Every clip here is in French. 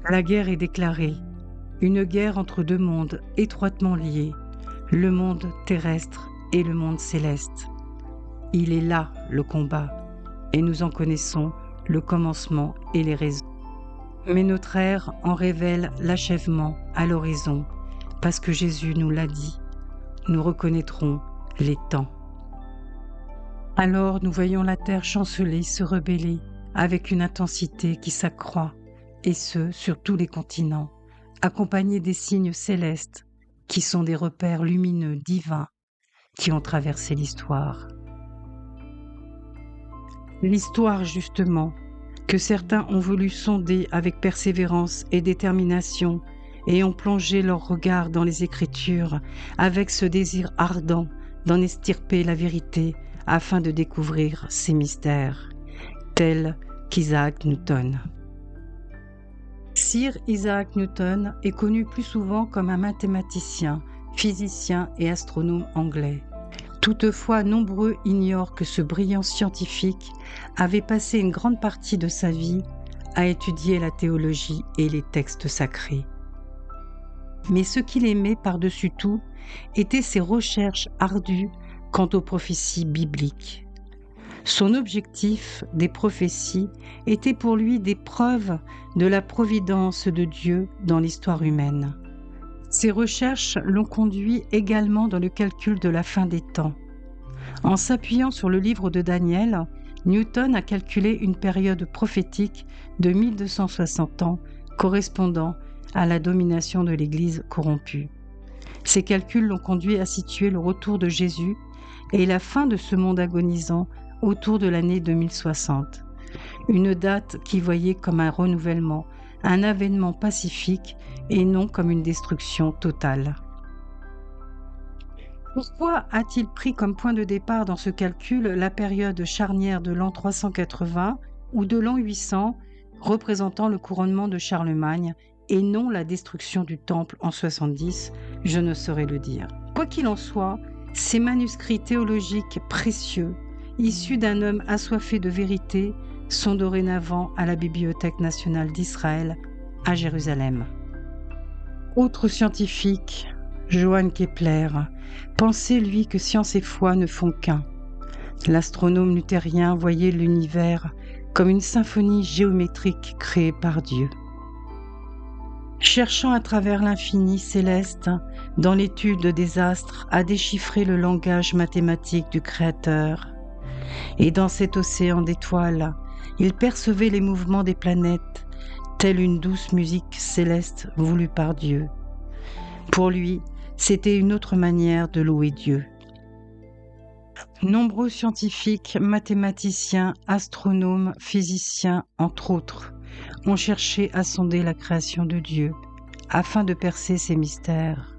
La guerre est déclarée, une guerre entre deux mondes étroitement liés, le monde terrestre et le monde céleste. Il est là le combat, et nous en connaissons le commencement et les raisons. Mais notre ère en révèle l'achèvement à l'horizon, parce que Jésus nous l'a dit, nous reconnaîtrons les temps. Alors nous voyons la terre chanceler, se rebeller, avec une intensité qui s'accroît, et ce, sur tous les continents, accompagnés des signes célestes, qui sont des repères lumineux divins, qui ont traversé l'histoire. L'histoire, justement, que certains ont voulu sonder avec persévérance et détermination, et ont plongé leur regard dans les Écritures avec ce désir ardent d'en extirper la vérité afin de découvrir ses mystères, tels qu'Isaac Newton. Sir Isaac Newton est connu plus souvent comme un mathématicien, physicien et astronome anglais. Toutefois, nombreux ignorent que ce brillant scientifique avait passé une grande partie de sa vie à étudier la théologie et les textes sacrés. Mais ce qu'il aimait par-dessus tout étaient ses recherches ardues quant aux prophéties bibliques. Son objectif des prophéties était pour lui des preuves de la providence de Dieu dans l'histoire humaine. Ses recherches l'ont conduit également dans le calcul de la fin des temps. En s'appuyant sur le livre de Daniel, Newton a calculé une période prophétique de 1260 ans correspondant à la domination de l'Église corrompue. Ces calculs l'ont conduit à situer le retour de Jésus et la fin de ce monde agonisant autour de l'année 2060, une date qui voyait comme un renouvellement, un avènement pacifique et non comme une destruction totale. Pourquoi a-t-il pris comme point de départ dans ce calcul la période charnière de l'an 380 ou de l'an 800, représentant le couronnement de Charlemagne, et non la destruction du temple en 70, je ne saurais le dire. Quoi qu'il en soit, ces manuscrits théologiques précieux, issus d'un homme assoiffé de vérité, sont dorénavant à la Bibliothèque nationale d'Israël, à Jérusalem. Autre scientifique, Johann Kepler, pensait lui que science et foi ne font qu'un. L'astronome luthérien voyait l'univers comme une symphonie géométrique créée par Dieu. Cherchant à travers l'infini céleste, dans l'étude des astres, à déchiffrer le langage mathématique du Créateur. Et dans cet océan d'étoiles, il percevait les mouvements des planètes, telle une douce musique céleste voulue par Dieu. Pour lui, c'était une autre manière de louer Dieu. Nombreux scientifiques, mathématiciens, astronomes, physiciens, entre autres, ont cherché à sonder la création de Dieu, afin de percer ses mystères.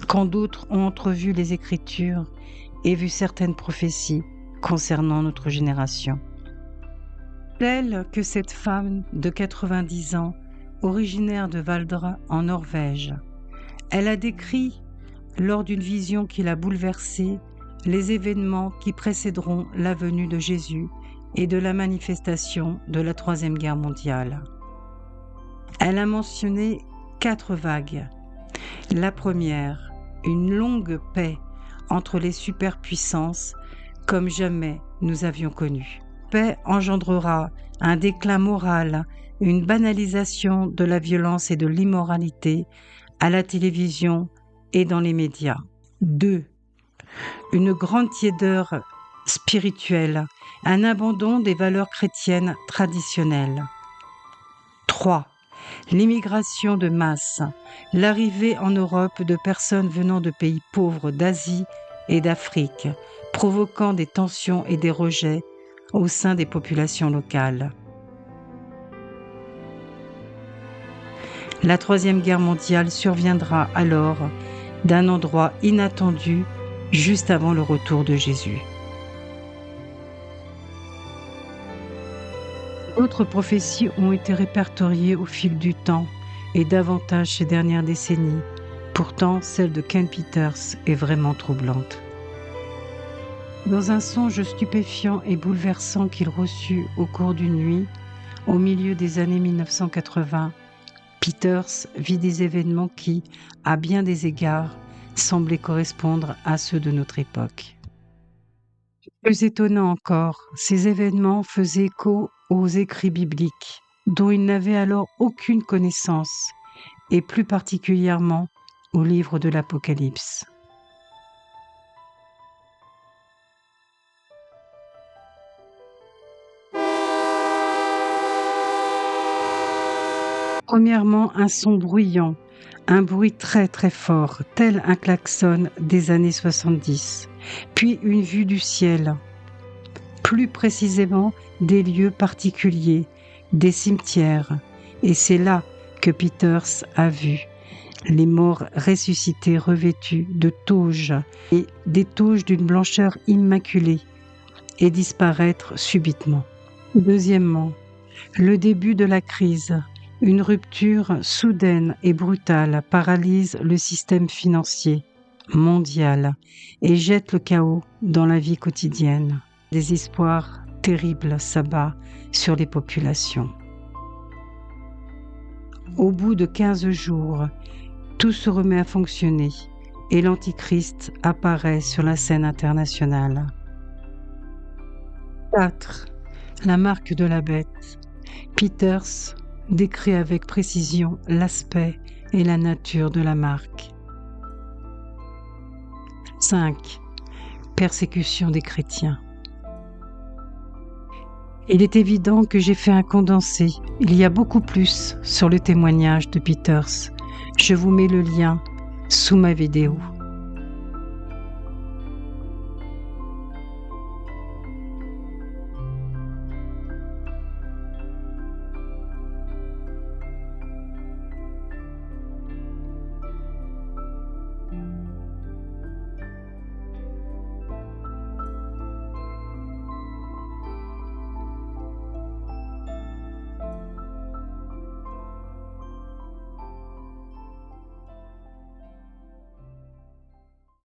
Quand d'autres ont entrevu les Écritures et vu certaines prophéties concernant notre génération. Telle que cette femme de 90 ans, originaire de Valdres en Norvège. Elle a décrit, lors d'une vision qui l'a bouleversée, les événements qui précéderont la venue de Jésus et de la manifestation de la Troisième Guerre mondiale. Elle a mentionné 4 vagues. La première, une longue paix entre les superpuissances comme jamais nous avions connu. Paix engendrera un déclin moral, une banalisation de la violence et de l'immoralité à la télévision et dans les médias. 2. Une grande tiédeur spirituelle, un abandon des valeurs chrétiennes traditionnelles. 3. L'immigration de masse, l'arrivée en Europe de personnes venant de pays pauvres d'Asie et d'Afrique, provoquant des tensions et des rejets au sein des populations locales. La Troisième Guerre mondiale surviendra alors d'un endroit inattendu juste avant le retour de Jésus. D'autres prophéties ont été répertoriées au fil du temps et davantage ces dernières décennies. Pourtant, celle de Ken Peters est vraiment troublante. Dans un songe stupéfiant et bouleversant qu'il reçut au cours d'une nuit, au milieu des années 1980, Peters vit des événements qui, à bien des égards, semblaient correspondre à ceux de notre époque. Plus étonnant encore, ces événements faisaient écho aux écrits bibliques, dont il n'avait alors aucune connaissance, et plus particulièrement au livre de l'Apocalypse. Premièrement, un son bruyant, un bruit très très fort, tel un klaxon des années 70, puis une vue du ciel, plus précisément des lieux particuliers, des cimetières, et c'est là que Peters a vu les morts ressuscités revêtus de toges et des toges d'une blancheur immaculée et disparaître subitement. Deuxièmement, le début de la crise. Une rupture soudaine et brutale paralyse le système financier mondial et jette le chaos dans la vie quotidienne. Des espoirs terribles s'abattent sur les populations. Au bout de 15 jours, tout se remet à fonctionner et l'Antichrist apparaît sur la scène internationale. 4. La marque de la bête. Peters décrit avec précision l'aspect et la nature de la marque. 5. Persécution des chrétiens. Il est évident que j'ai fait un condensé. Il y a beaucoup plus sur le témoignage de Peters. Je vous mets le lien sous ma vidéo.